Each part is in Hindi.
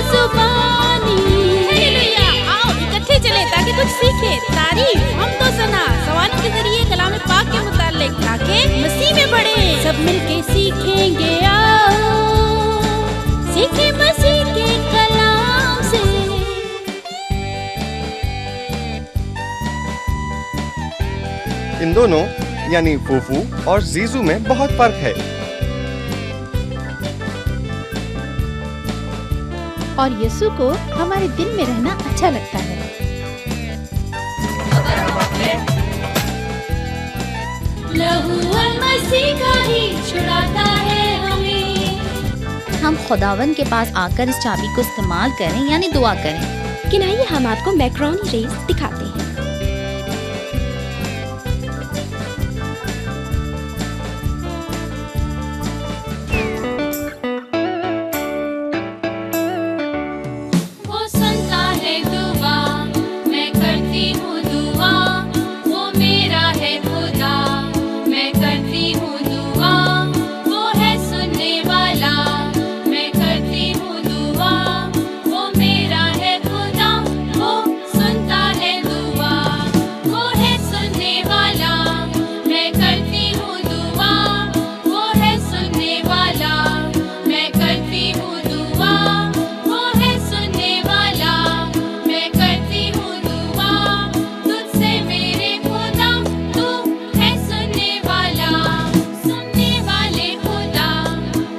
जुबानी। हालेलुया, आओ इकट्ठे चले ताकि कुछ सीखे। तारीफ हम तो सना सवालों के जरिए कलाम पाक के मुतालिक ताकि मसीह में बढ़े। सब मिलके सीखेंगे, आओ सीखे मसीह के कलाम से। इन दोनों यानी फूफू और जीजू में बहुत फर्क है। और यीशु को हमारे दिल में रहना अच्छा लगता है। लहू मसीह का ही छुड़ाता है हमें। हम खुदावन के पास आकर इस चाबी को इस्तेमाल करें यानी दुआ करें। कि आइए हम आपको मैक्रोनी रेस दिखाते हैं। वो सुनता है दुआ, मैं करती हूँ दुआ। वो मेरा है खुदा, मैं करती हूँ दुआ। वो है सुनने वाला, मैं करती हूँ दुआ। वो मेरा है खुदा, वो सुनता है दुआ। वो है सुनने वाला, मैं करती हूँ दुआ। वो है सुनने वाला, मैं करती हूँ दुआ। वो है सुनने वाला, मैं करती हूँ दुआ। तुझसे मेरे खुदा, तू है सुनने वाला। सुनने वाले खुदा,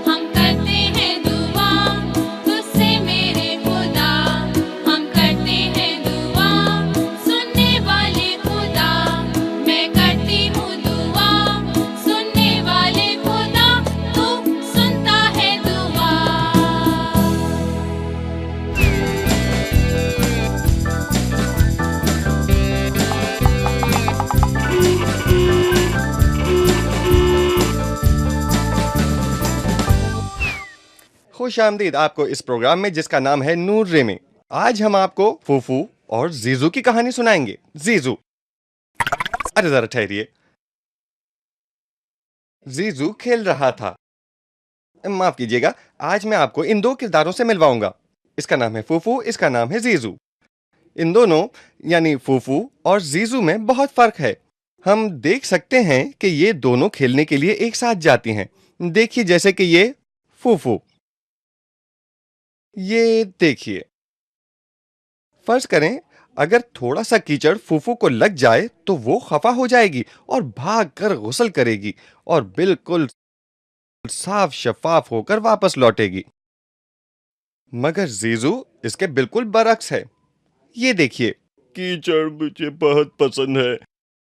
हम करते हैं दुआ। तुझसे मेरे खुदा, हम करते हैं दुआ। सुनने वाले खुदा, मैं करती हूँ दुआ। सुनने वाले खुदा, तू सुनता है दुआ। खुश आमदीद आपको इस प्रोग्राम में जिसका नाम है नूर रे में। आज हम आपको फूफू और जीजू की कहानी सुनाएंगे। जीजू, अरे जरा ठहरिए। जीजू खेल रहा था। माफ कीजिएगा, आज मैं आपको इन दो किरदारों से मिलवाऊंगा। इसका नाम है फूफू, इसका नाम है जीजू। इन दोनों यानी फूफू और जीजू में बहुत फर्क है। हम देख सकते हैं कि ये दोनों खेलने के लिए एक साथ जाती हैं। देखिए, जैसे कि ये फूफू, ये देखिए। फर्ज करें अगर थोड़ा सा कीचड़ फूफू को लग जाए तो वो खफा हो जाएगी और भागकर गुस्ल करेगी और बिल्कुल साफ शफाफ होकर वापस लौटेगी। मगर जीजू इसके बिल्कुल बरक्स है। ये देखिए। कीचड़ मुझे बहुत पसंद है,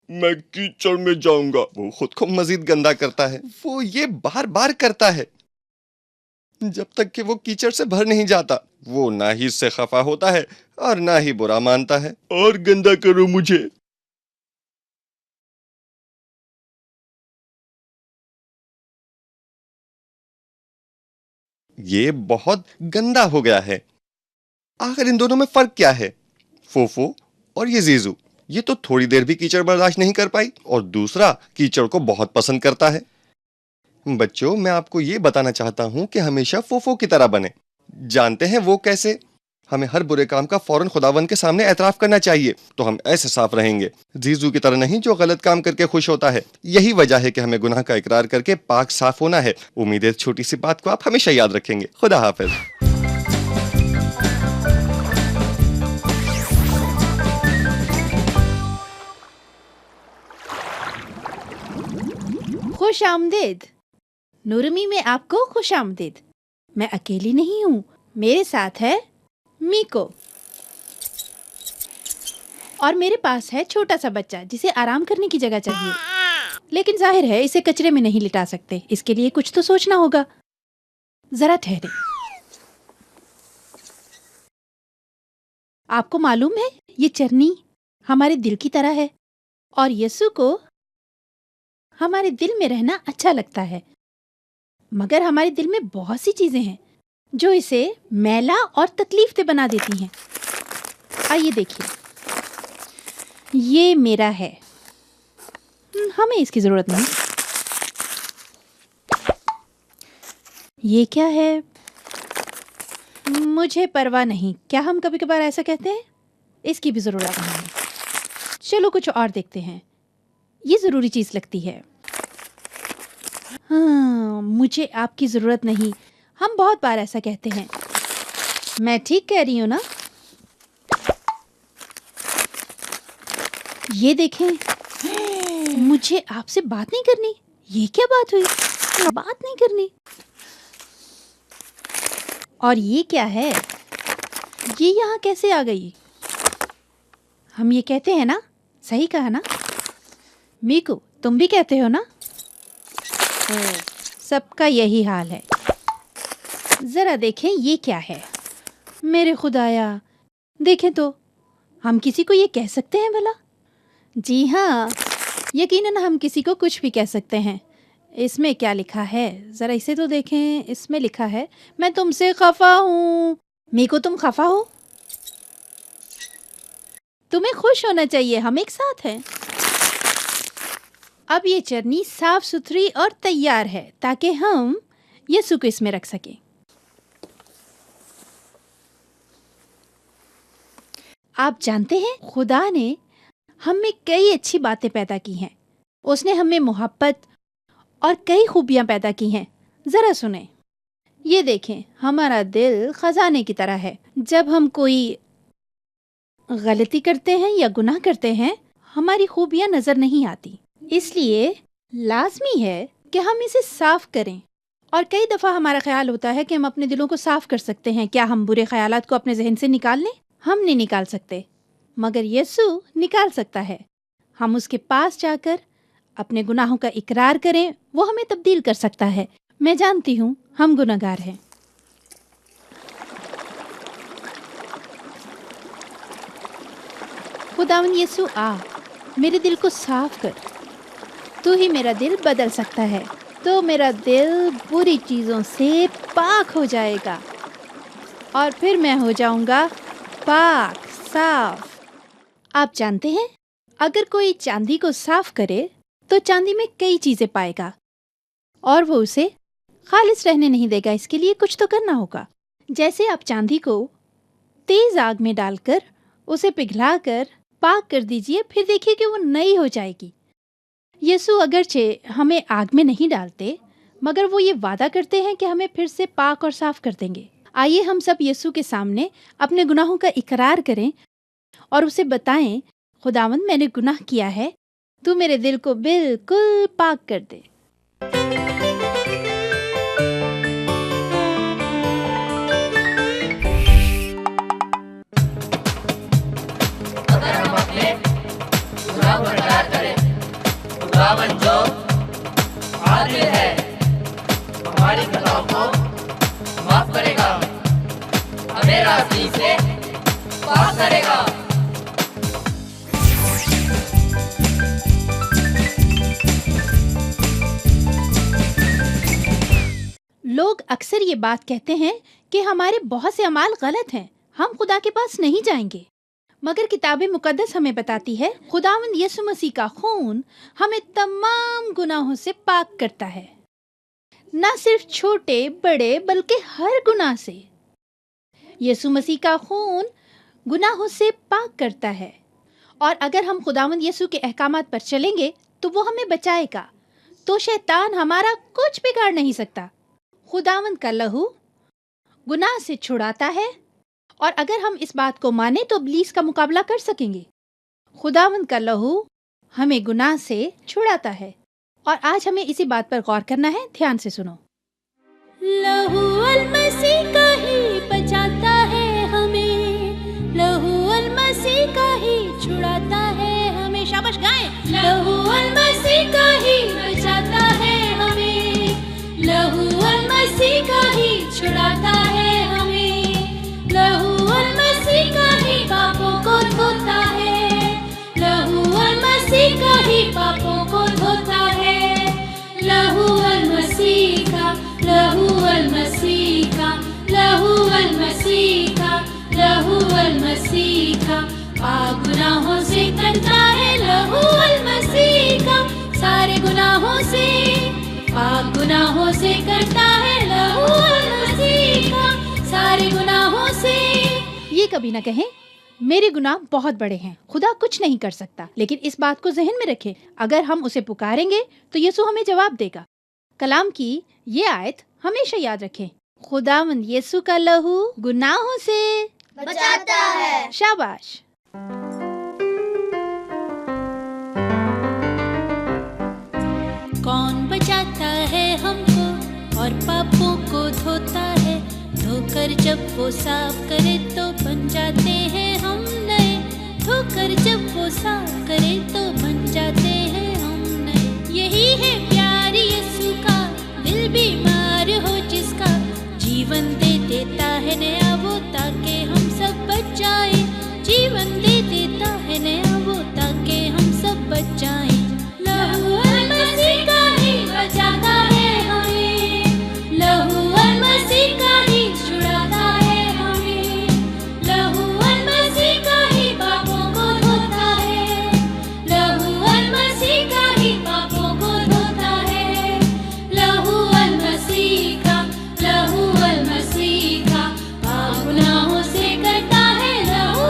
मैं कीचड़ में जाऊंगा। वो खुद को मजीद गंदा करता है। वो ये बार बार करता है जब तक कि वो कीचड़ से भर नहीं जाता। वो ना ही इससे खफा होता है और ना ही बुरा मानता है। और गंदा करो मुझे। ये बहुत गंदा हो गया है। आखिर इन दोनों में फर्क क्या है? फूफू और ये जीजू, ये तो थोड़ी देर भी कीचड़ बर्दाश्त नहीं कर पाई और दूसरा कीचड़ को बहुत पसंद करता है। बच्चों, मैं आपको ये बताना चाहता हूं कि हमेशा फूफू की तरह बने। जानते हैं वो कैसे? हमें हर बुरे काम का फौरन खुदावंद के सामने एतराफ करना चाहिए, तो हम ऐसे साफ रहेंगे। जीजू की तरह नहीं जो गलत काम करके खुश होता है। यही वजह है कि हमें गुनाह का इकरार करके पाक साफ होना है। उम्मीद है छोटी सी बात को आप हमेशा याद रखेंगे। खुदा हाफिज। खुश आमदीद। नूरमी में आपको खुश आमदीद। मैं अकेली नहीं हूँ, मेरे साथ है मीको और मेरे पास है छोटा सा बच्चा जिसे आराम करने की जगह चाहिए। लेकिन जाहिर है इसे कचरे में नहीं लिटा सकते। इसके लिए कुछ तो सोचना होगा। जरा ठहरे। आपको मालूम है ये चरनी हमारे दिल की तरह है और यीशु को हमारे दिल में रहना अच्छा लगता है। मगर हमारे दिल में बहुत सी चीजें हैं जो इसे मैला और तकलीफ बना देती हैं। आइए देखिए, ये मेरा है। हमें इसकी जरूरत नहीं। ये क्या है? मुझे परवाह नहीं। क्या हम कभी कभार ऐसा कहते हैं? इसकी भी ज़रूरत नहीं है। चलो कुछ और देखते हैं। ये ज़रूरी चीज़ लगती है। हाँ, मुझे आपकी ज़रूरत नहीं। हम बहुत बार ऐसा कहते हैं। मैं ठीक कह रही हूँ ना? ये देखें, मुझे आपसे बात नहीं करनी। ये क्या बात हुई? बात नहीं करनी। और ये क्या है? ये यहाँ कैसे आ गई? हम ये कहते हैं ना? सही कहा ना? मीकू, तुम भी कहते हो ना? सबका यही हाल है। जरा देखें ये क्या है। मेरे खुदाया, देखें तो, हम किसी को ये कह सकते हैं भला? जी हाँ, यकीनन हम किसी को कुछ भी कह सकते हैं। इसमें क्या लिखा है? ज़रा इसे तो देखें। इसमें लिखा है, मैं तुमसे खफा हूँ। मीकू, तुम खफा हो? तुम्हें खुश होना चाहिए, हम एक साथ हैं। अब ये चटनी साफ सुथरी और तैयार है ताकि हम यीशु को इसमें रख सकें। आप जानते हैं, खुदा ने हम में कई अच्छी बातें पैदा की हैं। उसने हमें मोहब्बत और कई खूबियां पैदा की हैं। ज़रा सुने। ये देखें, हमारा दिल खजाने की तरह है। जब हम कोई गलती करते हैं या गुनाह करते हैं, हमारी खूबियां नज़र नहीं आती। इसलिए लाजमी है कि हम इसे साफ करें। और कई दफ़ा हमारा ख्याल होता है कि हम अपने दिलों को साफ कर सकते हैं। क्या हम बुरे ख्यालात को अपने जहन से निकाल लें? हम नहीं निकाल सकते, मगर यीशु निकाल सकता है। हम उसके पास जाकर अपने गुनाहों का इकरार करें, वो हमें तब्दील कर सकता है। मैं जानती हूँ हम गुनहगार हैं। खुदावन यीशु, आ मेरे दिल को साफ कर। तू ही मेरा दिल बदल सकता है। तो मेरा दिल बुरी चीज़ों से पाक हो जाएगा और फिर मैं हो जाऊंगा पाक, साफ। आप जानते हैं, अगर कोई चांदी को साफ करे तो चांदी में कई चीज़ें पाएगा और वो उसे खालिस रहने नहीं देगा। इसके लिए कुछ तो करना होगा। जैसे आप चांदी को तेज़ आग में डालकर उसे पिघलाकर पाक कर दीजिए, फिर देखिए कि वो नई हो जाएगी। यीशु अगरचे हमें आग में नहीं डालते, मगर वो ये वादा करते हैं कि हमें फिर से पाक और साफ कर देंगे। आइए हम सब यीशु के सामने अपने गुनाहों का इकरार करें और उसे बताएं, खुदावंद, मैंने गुनाह किया है, तू मेरे दिल को बिल्कुल पाक कर दे। अगर हम अपने गुनाह को इकरार करें, खुदावंद जो आदिल है, हमारी खताओं को माफ करेगा, हमें रास्ते से पाक करेगा। लोग अक्सर ये बात कहते हैं कि हमारे बहुत से अमाल गलत हैं, हम खुदा के पास नहीं जाएंगे। मगर किताब मुकद्दस हमें बताती है, खुदावंद यीशु मसीह का खून हमें तमाम गुनाहों से पाक करता है। न सिर्फ छोटे बड़े बल्कि हर गुनाह से। यीशु मसीह का खून गुनाहों से पाक करता है और अगर हम खुदावंद यीशु के अहकामात पर चलेंगे तो वो हमें बचाएगा। तो शैतान हमारा कुछ बिगाड़ नहीं सकता। खुदावंद का लहू गुनाह से छुड़ाता है और अगर हम इस बात को माने तो इब्लीस का मुकाबला कर सकेंगे। खुदावंद का लहू हमें गुनाह से छुड़ाता है और आज हमें इसी बात पर गौर करना है। ध्यान से सुनो। लहू अल-मसीह का ही बचाता है हमें, लहू अल-मसीह का ही छुड़ाता है हमें। शाबाश गाएं। लहू अल-मसीह का ही बचाता है हमें, लहू अल-मसीह का ही छुड़ाता है हमें, लहू अल-मसीह का ही पापों को धोता है, लहू अल-मसीह का ही पापों को धोता है, लहू अल-मसीह का, लहू अल-मसीह का, लहू अल-मसीह का, लहू अल-मसीह का पाक गुनाहों से करता है, लहू अल-मसीह का सारे गुनाहों से पाक गुनाहों से करता है, लहू अल-मसीह का सारे गुनाहों ये कभी ना कहें मेरे गुनाह बहुत बड़े हैं, खुदा कुछ नहीं कर सकता। लेकिन इस बात को जहन में रखें, अगर हम उसे पुकारेंगे तो यीशु हमें जवाब देगा। कलाम की ये आयत हमेशा याद रखें, खुदावंद यीशु का लहू गुनाहों से बचाता है। शाबाश। कौन बचाता है हमको और पापों को धोता है, धोकर जब वो साफ करे तो बन जाते हैं हम नए, धोकर जब वो साफ करे तो बन जाते हैं हम नए। यही है प्यार यीशु का, दिल बीमार हो जिसका, जीवन दे देता है नया वो ताकि हम सब बच जाएं, जीवन दे देता है नया वो ताकि हम सब बच जाएं। लहू मसीह का ही बचाता है हमें, लहू मसीह का ही छुड़ाता है हमें, लहू मसीह का ही पापों को धोता है, लहू मसीह का ही पापों को धोता है, लहू मसीह का, लहू मसीह का पाप गुनाहों से करता है, लहू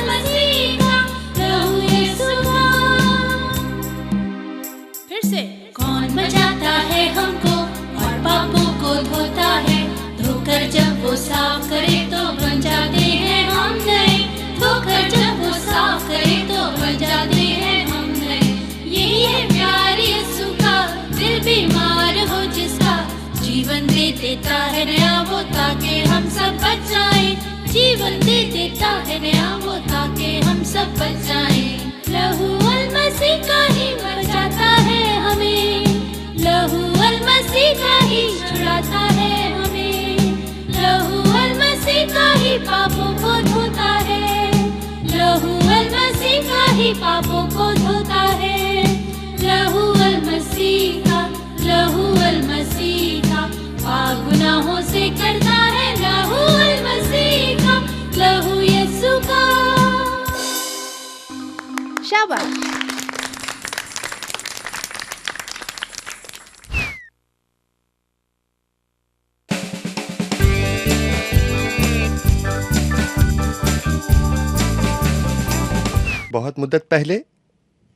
मसीह का, लहू यीशु का। फिर से, कौन बचाता है हमको और पापों को धोता है, धोकर जब वो साफ करे तो बन जाते हैं हम नए, धोकर जब वो साफ करे तो बन जाते हैं हम नए। यही है प्यार यीशु का, दिल बीमार हो जिसका, जीवन दे देता है नया वो ताकि हम सब बच जाएं, जीवन दे देता है नया वो ताकि हम सब बच जाएं। लहू मसीह का ही बचाता है हमें, लहू मसीह का ही छुड़ाता है हमें, लहू मसीह का ही पापों को धोता है, लहू मसीह का ही पापों को धोता है, लहू मसीह का, लहू मसीह का पाप गुनाहों से करता है, लहू मसीह का, लहू यीशु का। शाबाश। बहुत मुद्दत पहले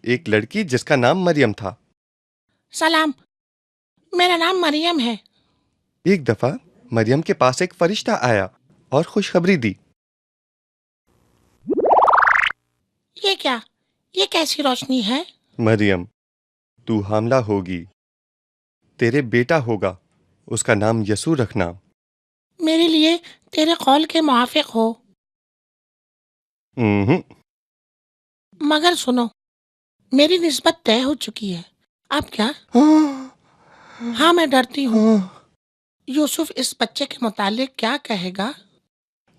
एक लड़की जिसका नाम मरियम था। सलाम, मेरा नाम मरियम है। एक दफा मरियम के पास एक फरिश्ता आया और खुशखबरी दी। ये क्या? ये कैसी रोशनी है? मरियम, तू हामला होगी, तेरे बेटा होगा, उसका नाम यसू रखना। मेरे लिए तेरे कौल के मुआफिक हो। मगर सुनो, मेरी निस्बत तय हो चुकी है, अब क्या? हाँ, मैं डरती हूँ। यूसुफ इस बच्चे के मुतालिक क्या कहेगा?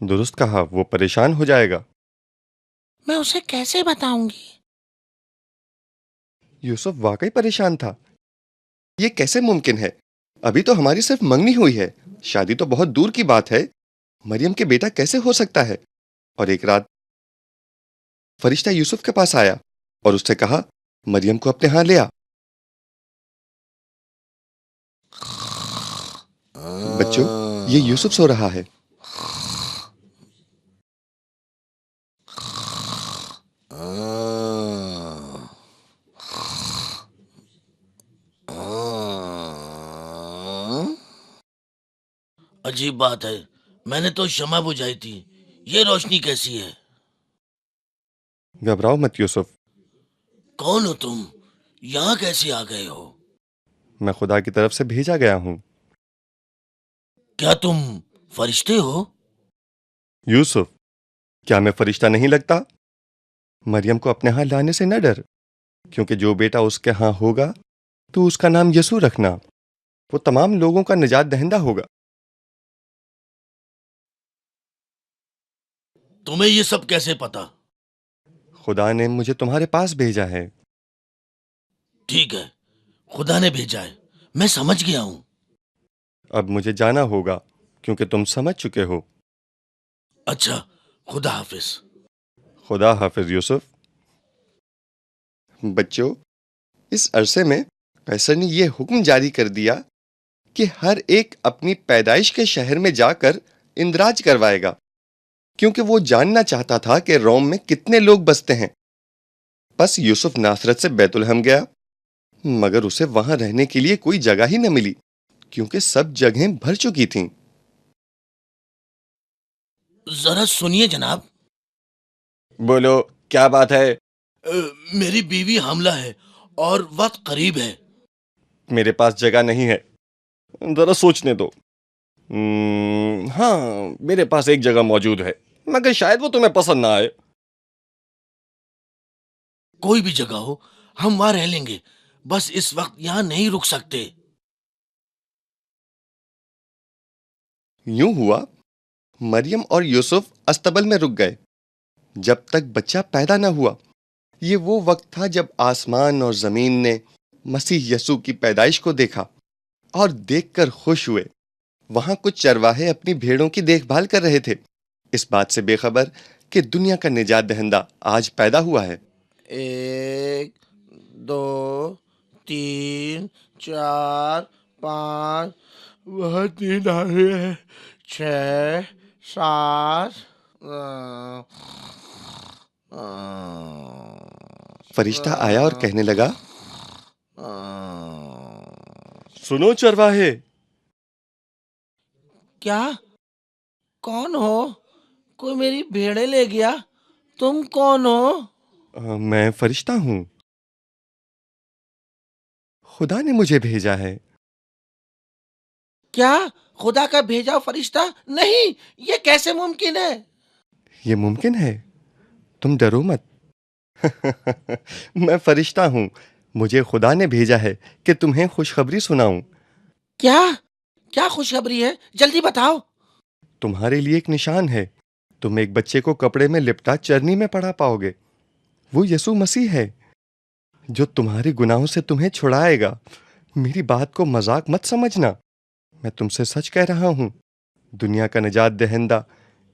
दुरुस्त कहा, वो परेशान हो जाएगा। मैं उसे कैसे बताऊंगी? यूसुफ वाकई परेशान था। ये कैसे मुमकिन है? अभी तो हमारी सिर्फ मंगनी हुई है, शादी तो बहुत दूर की बात है। मरियम के बेटा कैसे हो सकता है? और एक रात फरिश्ता यूसुफ के पास आया और उससे कहा, मरियम को अपने यहाँ ले आ। बच्चों, ये यूसुफ सो रहा है। अजीब बात है, मैंने तो शमा बुझाई थी, ये रोशनी कैसी है? घबराओ मत यूसुफ। कौन हो तुम? यहाँ कैसे आ गए हो? मैं खुदा की तरफ से भेजा गया हूँ। क्या तुम फरिश्ते हो? यूसुफ, क्या मैं फरिश्ता नहीं लगता? मरियम को अपने यहाँ लाने से न डर, क्योंकि जो बेटा उसके यहाँ होगा तो उसका नाम यसू रखना। वो तमाम लोगों का निजात दहिंदा होगा। तुम्हें ये सब कैसे पता? खुदा ने मुझे तुम्हारे पास भेजा है। ठीक है, खुदा ने भेजा है, मैं समझ गया हूं। अब मुझे जाना होगा क्योंकि तुम समझ चुके हो। अच्छा, खुदा हाफिज। खुदा हाफिज यूसुफ। बच्चों, इस अरसे में कैसर ने यह हुक्म जारी कर दिया कि हर एक अपनी पैदाइश के शहर में जाकर इंदराज करवाएगा, क्योंकि वो जानना चाहता था कि रोम में कितने लोग बसते हैं। बस यूसुफ नासरत से बैतुलहम गया, मगर उसे वहां रहने के लिए कोई जगह ही न मिली, क्योंकि सब जगहें भर चुकी थीं। जरा सुनिए जनाब। बोलो, क्या बात है? मेरी बीवी हमला है और वक्त करीब है। मेरे पास जगह नहीं है, जरा सोचने दो। हाँ, मेरे पास एक जगह मौजूद है, मगर शायद वो तुम्हें पसंद ना आए। कोई भी जगह हो, हम वहां रह लेंगे। बस इस वक्त यहाँ नहीं रुक सकते। यूं हुआ, मरियम और यूसुफ अस्तबल में रुक गए जब तक बच्चा पैदा न हुआ। ये वो वक्त था जब आसमान और जमीन ने मसीह यसू की पैदाइश को देखा और देखकर खुश हुए। वहां कुछ चरवाहे अपनी भेड़ों की देखभाल कर रहे थे, इस बात से बेखबर कि दुनिया का निजात दहिंदा आज पैदा हुआ है। 1 2 3 4 5 वह 3 आ रहे हैं। 6 7 फरिश्ता आया और कहने लगा, सुनो चरवाहे। क्या? कौन हो? कोई मेरी भेड़ें ले गया। तुम कौन हो? मैं फरिश्ता हूं, खुदा ने मुझे भेजा है। क्या? खुदा का भेजा फरिश्ता? नहीं, ये कैसे मुमकिन है? ये मुमकिन है, तुम डरो मत। मैं फरिश्ता हूं, मुझे खुदा ने भेजा है कि तुम्हें खुशखबरी सुनाऊं। क्या? क्या खुशखबरी है? जल्दी बताओ। तुम्हारे लिए एक निशान है, तुम एक बच्चे को कपड़े में लिपटा चरनी में पड़ा पाओगे। वो यसू मसीह है, जो तुम्हारे गुनाहों से तुम्हें छुड़ाएगा। मेरी बात को मजाक मत समझना, मैं तुमसे सच कह रहा हूं। दुनिया का निजात दहिंदा,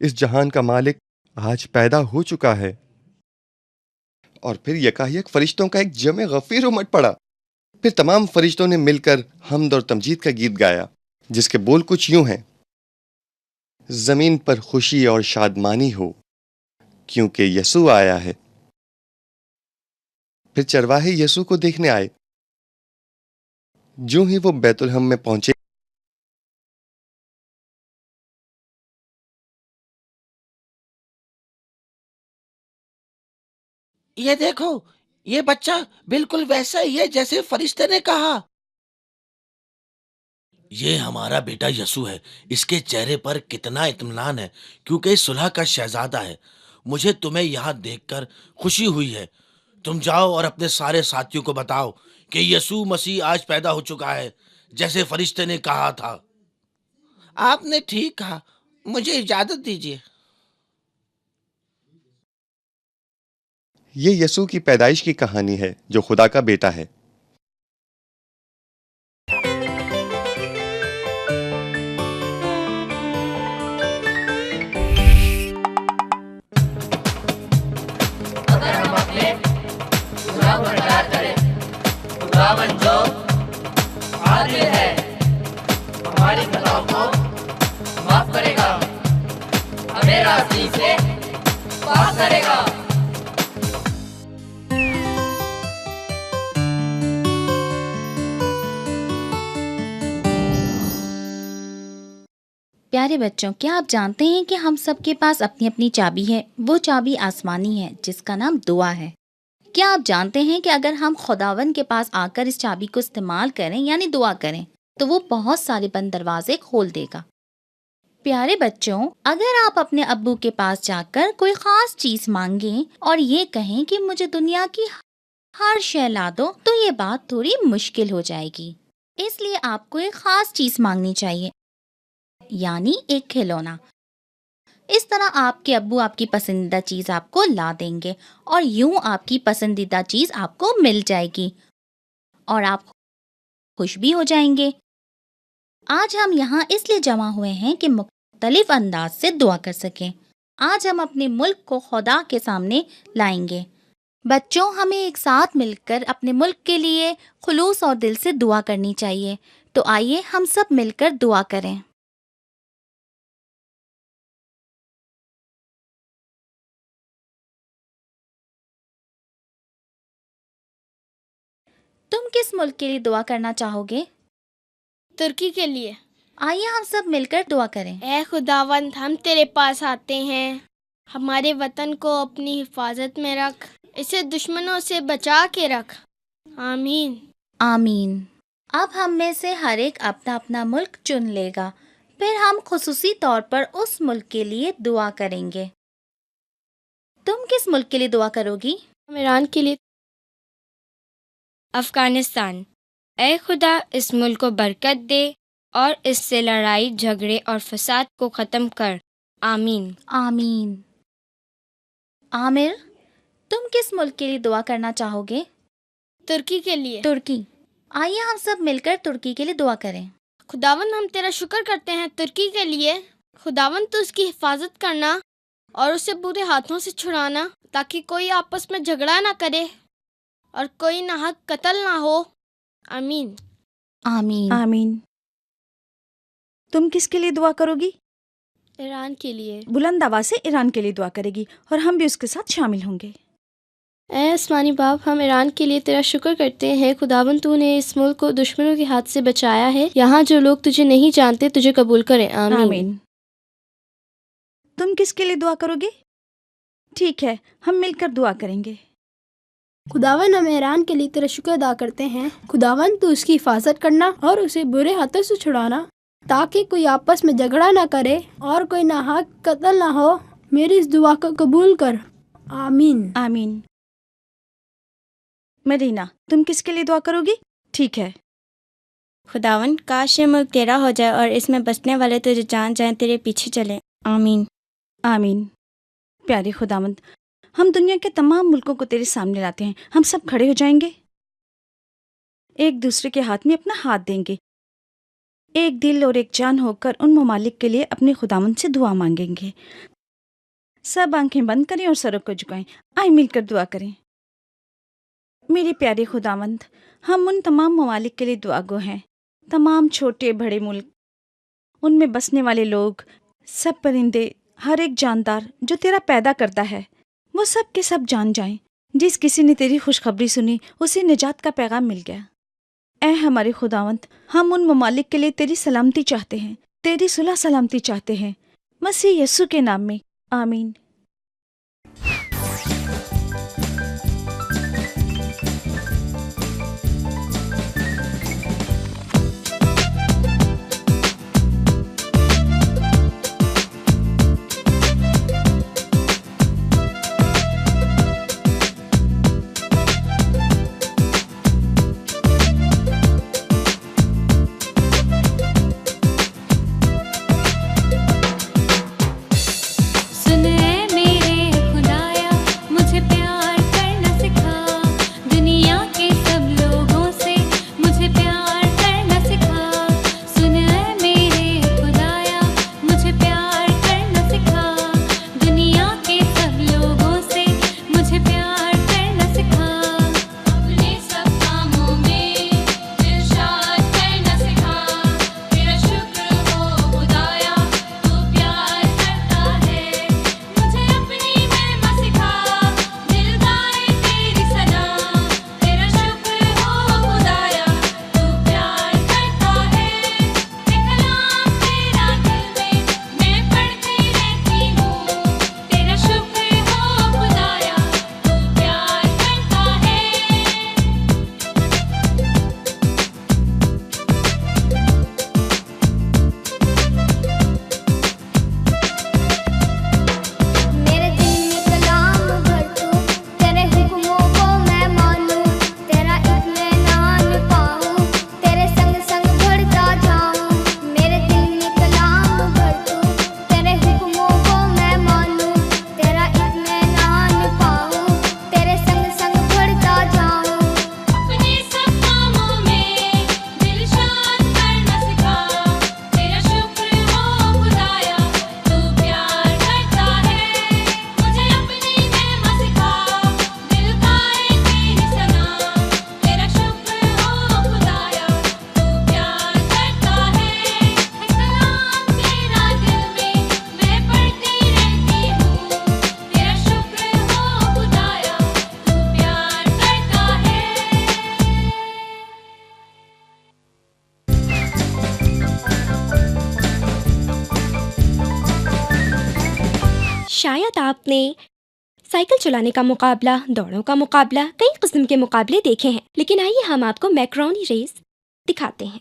इस जहान का मालिक आज पैदा हो चुका है। और फिर यकायक फरिश्तों का एक जमे गफीर उमड़ पड़ा। फिर तमाम फरिश्तों ने मिलकर हमद और तमजीद का गीत गाया, जिसके बोल कुछ यूं हैं। जमीन पर खुशी और शादमानी हो, क्योंकि यसू आया है। फिर चरवाहे यसू को देखने आए। जो ही वो बैतुलहम में पहुंचे, ये देखो, ये बच्चा बिल्कुल वैसा ही है जैसे फरिश्ते ने कहा। ये हमारा बेटा यसु है। इसके चेहरे पर कितना इत्मीनान है, क्योंकि सुलह का शहजादा है। मुझे तुम्हें यहाँ देखकर खुशी हुई है। तुम जाओ और अपने सारे साथियों को बताओ कि यसु मसीह आज पैदा हो चुका है, जैसे फरिश्ते ने कहा था। आपने ठीक कहा, मुझे इजाजत दीजिए। ये यसू की पैदाइश की कहानी है, जो खुदा का बेटा है। अगर हम अपने गुनाह को इकरार करें, खुदावन जो आदिल है, हमारी खताओं को माफ करेगा, हमें रास्ते से पाक करेगा। प्यारे बच्चों, क्या आप जानते हैं कि हम सबके पास अपनी अपनी चाबी है। वो चाबी आसमानी है, जिसका नाम दुआ है। क्या आप जानते हैं कि अगर हम खुदावन के पास आकर इस चाबी को इस्तेमाल करें यानी दुआ करें, तो वो बहुत सारे बंद दरवाजे खोल देगा। प्यारे बच्चों, अगर आप अपने अब्बू के पास जाकर कोई खास चीज मांगें और ये कहें कि मुझे दुनिया की हर शय ला दो, तो ये बात थोड़ी मुश्किल हो जाएगी। इसलिए आपको एक खास चीज मांगनी चाहिए, यानी एक खिलौना। इस तरह आपके अब्बू आपकी पसंदीदा चीज आपको ला देंगे और यूं आपकी पसंदीदा चीज आपको मिल जाएगी और आप खुश भी हो जाएंगे। आज हम यहाँ इसलिए जमा हुए हैं कि मुख्तलिफ अंदाज से दुआ कर सकें। आज हम अपने मुल्क को खुदा के सामने लाएंगे। बच्चों, हमें एक साथ मिलकर अपने मुल्क के लिए खुलूस और दिल से दुआ करनी चाहिए। तो आइए हम सब मिलकर दुआ करें। किस मुल्क के लिए दुआ करना चाहोगे? तुर्की के लिए। आइए हम सब मिलकर दुआ करें। ऐ खुदावंद, हम तेरे पास आते हैं। हमारे वतन को अपनी हिफाजत में रख, इसे दुश्मनों से बचा के रख। आमीन। आमीन। अब हम में से हर एक अपना अपना मुल्क चुन लेगा, फिर हम खुसूसी तौर पर उस मुल्क के लिए दुआ करेंगे। तुम किस मुल्क के लिए दुआ करोगी? हम ईरान के लिए। अफगानिस्तान। ऐ खुदा, इस मुल्क को बरकत दे और इससे लड़ाई झगड़े और फसाद को ख़त्म कर। आमीन। आमीन। आमिर, तुम किस मुल्क के लिए दुआ करना चाहोगे? तुर्की के लिए। तुर्की। आइए हम सब मिलकर तुर्की के लिए दुआ करें। खुदावंद, हम तेरा शुक्र करते हैं तुर्की के लिए। खुदावंद, तू उसकी हिफाजत करना और उसे बुरे हाथों से छुड़ाना, ताकि कोई आपस में झगड़ा ना करे और कोई नाहक कत्ल ना हो। आमीन। आमीन। आमीन। तुम किसके लिए दुआ करोगी? ईरान के लिए। बुलंद आवाज से ईरान के लिए दुआ करेगी और हम भी उसके साथ शामिल होंगे। ऐ आसमानी बाप, हम ईरान के लिए तेरा शुक्र करते हैं। खुदावंद, तूने इस मुल्क को दुश्मनों के हाथ से बचाया है। यहाँ जो लोग तुझे नहीं जानते तुझे कबूल करें। आमीन। आमीन। तुम किसके लिए दुआ करोगे? ठीक है, हम मिलकर दुआ करेंगे। खुदावन, हम ईरान के लिए तेरा शुक्र अदा करते हैं। खुदावन, तू उसकी हिफाजत करना और उसे बुरे हाथों से छुड़ाना, ताकि कोई आपस में झगड़ा ना करे और कोई नाहक कत्ल ना हो। मेरी इस दुआ को कबूल कर। आमीन। आमीन। मदीना, तुम किसके लिए दुआ करोगी? ठीक है। खुदावन, काश ये मुल्क तेरा हो जाए और इसमें बसने वाले तुझे जान जाएं, तेरे पीछे चलें। आमीन। आमीन। प्यारे खुदावंद, हम दुनिया के तमाम मुल्कों को तेरे सामने लाते हैं। हम सब खड़े हो जाएंगे, एक दूसरे के हाथ में अपना हाथ देंगे, एक दिल और एक जान होकर उन ममालिक के लिए अपने खुदावंद से दुआ मांगेंगे। सब आंखें बंद करें और सरों को झुकाएं। आए मिलकर दुआ करें। मेरे प्यारे खुदावंद, हम उन तमाम ममालिक के लिए दुआगो हैं। तमाम छोटे बड़े मुल्क, उनमें बसने वाले लोग, सब परिंदे, हर एक जानदार जो तेरा पैदा करता है, वो सब के सब जान जाएं। जिस किसी ने तेरी खुशखबरी सुनी उसे निजात का पैगाम मिल गया। ऐ हमारे खुदावंद, हम उन ममालिक के लिए तेरी सलामती चाहते हैं, तेरी सुलह सलामती चाहते हैं, मसीह यीशु के नाम में। आमीन। सुन ऐ शायद आपने साइकिल चलाने का मुकाबला, दौड़ों का मुकाबला, कई किस्म के मुकाबले देखे हैं, लेकिन आइए हम आपको मैक्रोनी रेस दिखाते हैं।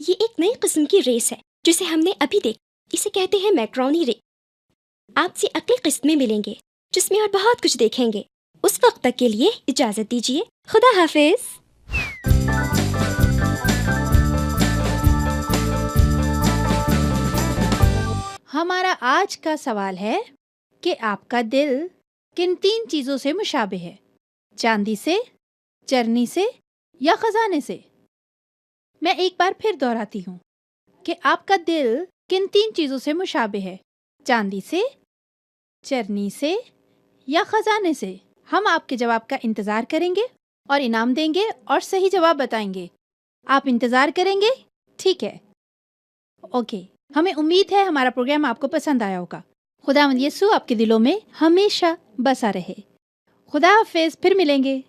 ये एक नई किस्म की रेस है जिसे हमने अभी देखा। इसे कहते हैं मैक्रोनी रेस। आपसे अगली किस्त में मिलेंगे जिसमें और बहुत कुछ देखेंगे। उस वक्त तक के लिए इजाजत दीजिए। खुदा हाफिज। हमारा आज का सवाल है कि आपका दिल किन 3 चीजों से मुशाबे है? चांदी से, चरनी से या खजाने से? मैं एक बार फिर दोहराती हूँ कि आपका दिल किन 3 चीजों से मुशाबे है? चांदी से, चरनी से या खजाने से? हम आपके जवाब का इंतजार करेंगे और इनाम देंगे और सही जवाब बताएंगे। आप इंतजार करेंगे? ठीक है, ओके। हमें उम्मीद है हमारा प्रोग्राम आपको पसंद आया होगा। खुदावंद यीशु आपके दिलों में हमेशा बसा रहे। खुदा हाफिज, फिर मिलेंगे।